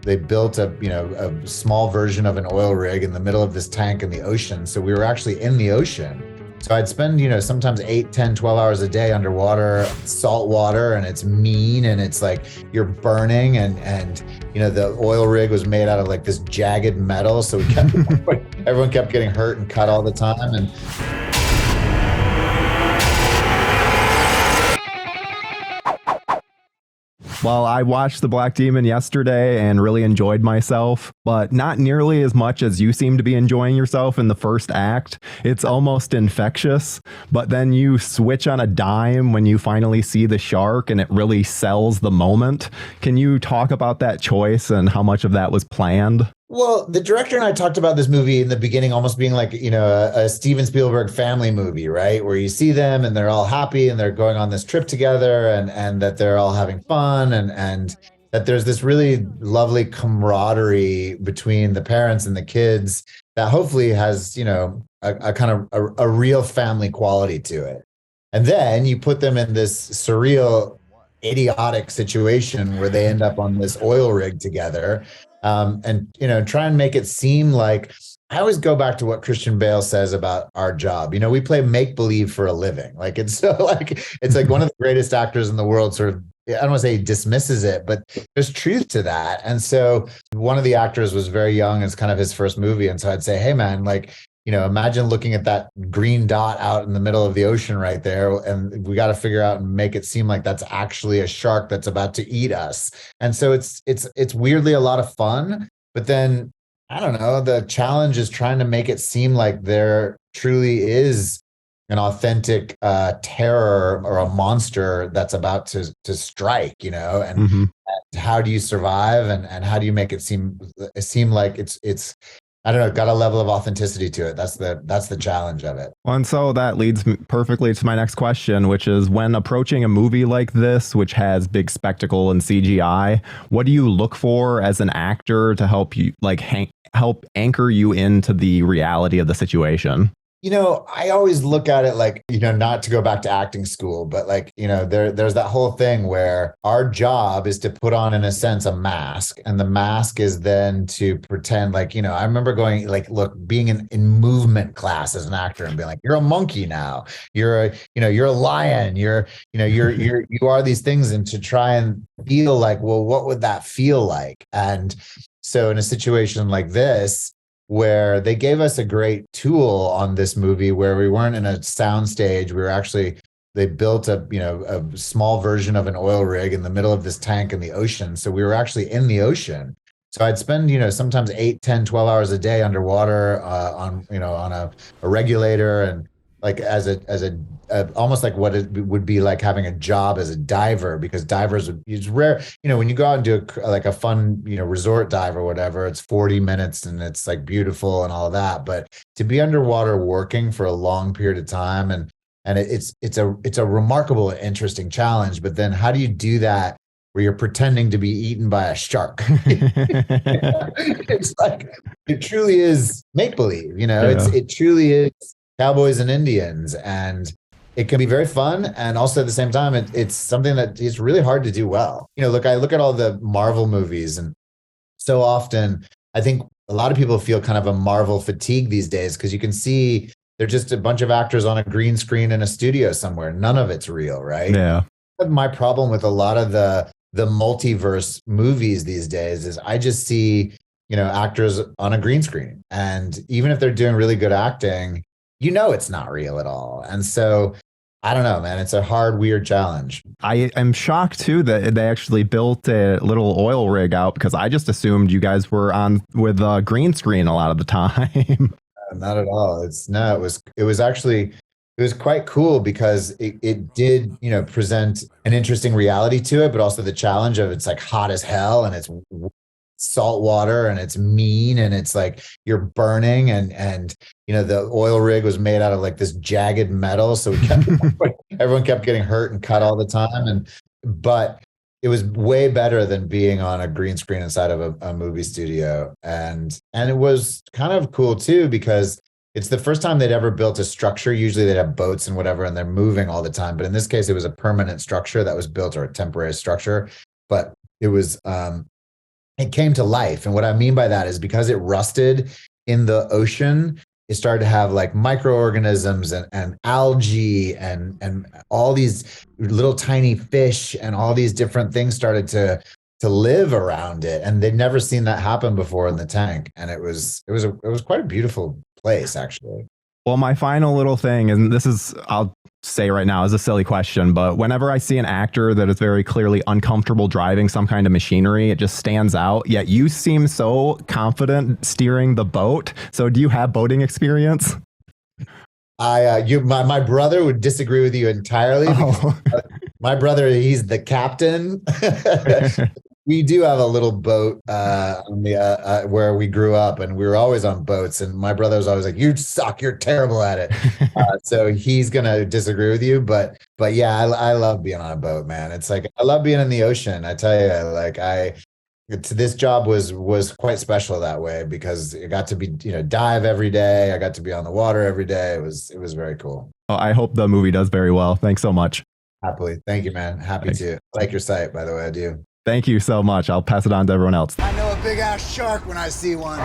they built a small version of an oil rig in the middle of this tank in the ocean. So we were actually in the ocean. So I'd spend, sometimes 8, 10, 12 hours a day underwater, salt water, and it's mean and it's like you're burning and the oil rig was made out of like this jagged metal. So everyone kept getting hurt and cut all the time. And well, I watched The Black Demon yesterday and really enjoyed myself, but not nearly as much as you seem to be enjoying yourself in the first act. It's almost infectious, but then you switch on a dime when you finally see the shark and it really sells the moment. Can you talk about that choice and how much of that was planned? Well, the director and I talked about this movie in the beginning almost being like, a Steven Spielberg family movie, right? Where you see them and they're all happy and they're going on this trip together and that they're all having fun and that there's this really lovely camaraderie between the parents and the kids that hopefully has, a kind of a real family quality to it. And then you put them in this surreal, idiotic situation where they end up on this oil rig together. And try and make it seem like I always go back to what Christian Bale says about our job. We play make believe for a living. Like it's like one of the greatest actors in the world sort of, I don't want to say he dismisses it, but there's truth to that. And so one of the actors was very young. It's kind of his first movie. And so I'd say, hey man, like, imagine looking at that green dot out in the middle of the ocean right there. And we got to figure out and make it seem like that's actually a shark that's about to eat us. And so it's weirdly a lot of fun. But then, I don't know, the challenge is trying to make it seem like there truly is an authentic terror or a monster that's about to strike, and and how do you survive and how do you make it seem like it's I don't know, got a level of authenticity to it. That's the challenge of it. Well, and so that leads me perfectly to my next question, which is when approaching a movie like this, which has big spectacle and CGI, what do you look for as an actor to help you help anchor you into the reality of the situation? I always look at it like, not to go back to acting school, but like, there's that whole thing where our job is to put on, in a sense, a mask. And the mask is then to pretend like, I remember going like, look, being in movement class as an actor and being like, you're a monkey now. You're a lion. You are these things. And to try and feel like, well, what would that feel like? And so in a situation like this, where they gave us a great tool on this movie where we weren't in a sound stage. They built a small version of an oil rig in the middle of this tank in the ocean. So we were actually in the ocean. So I'd spend, sometimes 8, 10, 12 hours a day underwater on a regulator and like as a almost like what it would be like having a job as a diver, because it's rare, when you go out and do a fun, resort dive or whatever, it's 40 minutes and it's like beautiful and all of that. But to be underwater working for a long period of time and it's a remarkable, interesting challenge. But then how do you do that where you're pretending to be eaten by a shark? It's like, it truly is make believe, it truly is cowboys and Indians, and it can be very fun. And also at the same time, it's something that is really hard to do well. Look, I look at all the Marvel movies, and so often I think a lot of people feel kind of a Marvel fatigue these days because you can see they're just a bunch of actors on a green screen in a studio somewhere. None of it's real, right? Yeah. My problem with a lot of the multiverse movies these days is I just see, actors on a green screen. And even if they're doing really good acting, it's not real at all. And so I don't know, man, it's a hard, weird challenge. I am shocked too that they actually built a little oil rig out, because I just assumed you guys were on with a green screen a lot of the time. Not at all. It was quite cool because it did, present an interesting reality to it, but also the challenge of it's like hot as hell and it's salt water and it's mean and it's like you're burning and the oil rig was made out of like this jagged metal, so everyone kept getting hurt and cut all the time, but it was way better than being on a green screen inside of a movie studio. And it was kind of cool too because it's the first time they'd ever built a structure. Usually they'd have boats and whatever and they're moving all the time, but in this case it was a permanent structure that was built, or a temporary structure, but it was it came to life. And what I mean by that is because it rusted in the ocean, it started to have like microorganisms and algae and all these little tiny fish and all these different things started to live around it. And they'd never seen that happen before in the tank. And it was quite a beautiful place, actually. Well, my final little thing, and this is, I'll say right now, is a silly question, but whenever I see an actor that is very clearly uncomfortable driving some kind of machinery, it just stands out. Yet you seem so confident steering the boat. So do you have boating experience? My brother would disagree with you entirely. Oh. My brother, he's the captain. We do have a little boat on the where we grew up, and we were always on boats. And my brother was always like, "You suck. You're terrible at it." So he's gonna disagree with you, but yeah, I love being on a boat, man. It's like I love being in the ocean. I tell you, like this job was quite special that way because it got to be dive every day. I got to be on the water every day. It was very cool. Well, I hope the movie does very well. Thanks so much. Happily, thank you, man. Happy Thanks. to. I like your site, by the way. I do. Thank you so much. I'll pass it on to everyone else. I know a big ass shark when I see one.